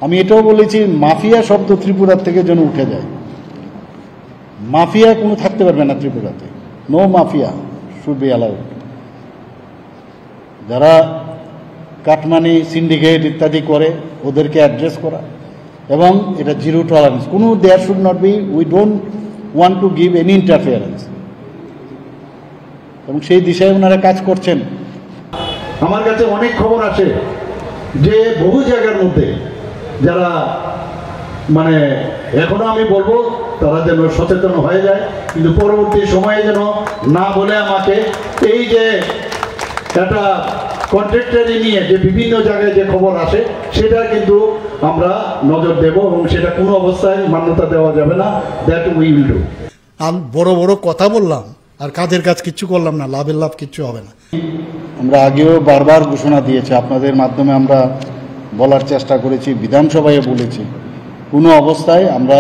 আমি এটাও বলেছি মাফিয়া শব্দ ত্রিপুরার থেকে যেন উঠে যায়। মাফিয়া কোনো থাকতে পারবে না ত্রিপুরাতে। No mafia should be allowed. যারা কাটমানি সিন্ডিকেট ইত্যাদি করে ওদেরকে অ্যাড্রেস করা এবং এটা জিরো টলারেন্স। কোনো there should not be, we don't want to give any interference, এবং সেই দিশায় ওনারা কাজ করছেন। আমার কাছে অনেক খবর আসে যে বহু জায়গার মধ্যে যারা মানে এখনো আমি বলবো তারা যেন সচেতন হয়ে যায়, কিন্তু পরবর্তী সময়ে যেন না বলে আমাকে এই যে একটা কন্ট্রাক্টারি নিয়ে যে বিভিন্ন জায়গায় যে খবর আসে সেটা কিন্তু আমরা নজর দেব এবং সেটা কোনো অবস্থায় মান্যতা দেওয়া যাবে না। That we will do. আমি বড় বড় কথা বললাম আর কাজের কাজ কিচ্ছু করলাম না, লাভের লাভ কিচ্ছু হবে না। আমরা আগেও বারবার ঘোষণা দিয়েছি, আপনাদের মাধ্যমে আমরা বলার চেষ্টা করেছি, বিধানসভায় বলেছি, কোনো অবস্থায় আমরা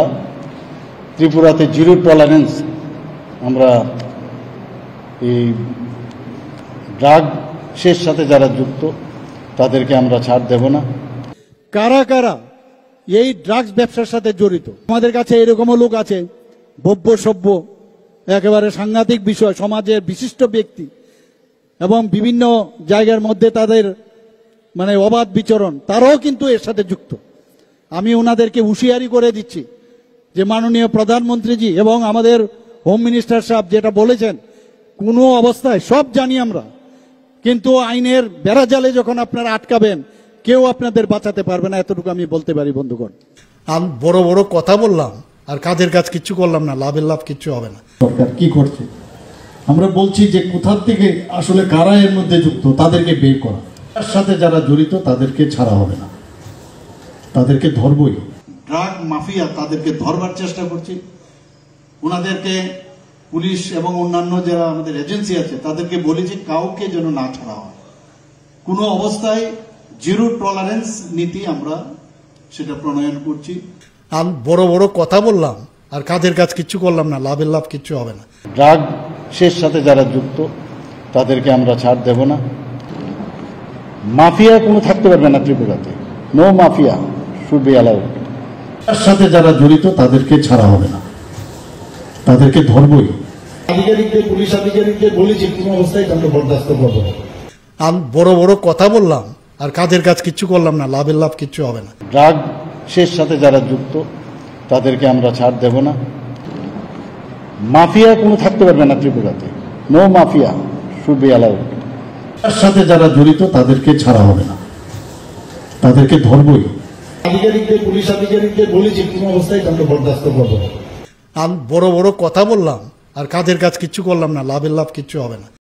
ত্রিপুরাতে জিরো টলারেন্স, আমরা এই ড্রাগসের সাথে যারা যুক্ত তাদেরকে আমরা ছাড় দেব না। কারা কারা এই ড্রাগস ব্যবসার সাথে জড়িত, আমাদের কাছে এরকমও লোক আছে ভব্য সভ্য একেবারে সাংঘাতিক বিষয়, সমাজের বিশিষ্ট ব্যক্তি এবং বিভিন্ন জায়গার মধ্যে তাদের মানে অবাধ বিচরণ, তারাও কিন্তু এর সাথে যুক্ত। আমি ওনাদেরকে হুঁশিয়ারি করে দিচ্ছি যে মাননীয় প্রধানমন্ত্রীজি এবং আমাদের হোম মিনিস্টার সাহেব যেটা বলেছেন, কোনো অবস্থায় সব জানি আমরা, কিন্তু আইনের বেড়াজালে যখন আপনারা আটকাবেন কেউ আপনাদের বাঁচাতে পারবে না, এতটুকু আমি বলতে পারি বন্ধুগণ। আমি বড় বড় কথা বললাম আর কাজের কাজ কিচ্ছু করলাম না, লাভের লাভ কিচ্ছু হবে না। সরকার কি করছে আমরা বলছি যে কোথার থেকে আসলে কারা এর মধ্যে যুক্ত তাদেরকে বের করা, তার সাথে যারা জড়িত তাদেরকে ছাড়া হবে না, তাদেরকে ধরবই। ড্রাগ মাফিয়া তাদেরকে ধরবার চেষ্টা করছি, ওনাদেরকে পুলিশ এবং অন্যান্য যারা আমাদের এজেন্সি আছে তাদেরকে বলেছি কাউকে যেন না ছাড়া হয়, কোনো অবস্থায় জিরো টলারেন্স নীতি আমরা সেটা প্রণয়ন করছি। আমি বড় বড় কথা বললাম আর কাজের কাজ কিচ্ছু করলাম না, লাভের লাভ কিচ্ছু হবে না। ড্রাগসের সাথে যারা যুক্ত তাদেরকে আমরা ছাড় দেব না। মাফিয়া কোনো থাকতে পারবে না ত্রিপুরাতে। No mafia should be allowed. তার সাথে যারা জড়িত তাদেরকে ছাড়া হবে না, তাদেরকে ধরবই। আধিকারিকদের, পুলিশ আধিকারিকদের বলেছি কোনো অবস্থায় আমরা বরদাস্ত করবো না। আমি বড় বড় কথা বললাম আর কাজের কাজ কিচ্ছু করলাম না, লাভের লাভ কিচ্ছু হবে না। ড্রাগসের সাথে যারা যুক্ত তাদেরকে আমরা ছাড় দেব না। মাফিয়া কোনো থাকতে পারবে না ত্রিপুরাতে। No mafia should be allowed. তার সাথে যারা জড়িত তাদেরকে ছাড়া হবে না, তাদেরকে ধরবই। আধিকারিকদের, পুলিশ আধিকারিকদের বলেছি কোনো অবস্থায় আমরা বরদাস্ত করবো না। আমি বড় বড় কথা বললাম আর কাজের কাজ কিচ্ছু করলাম না, লাভের লাভ কিচ্ছু হবে না।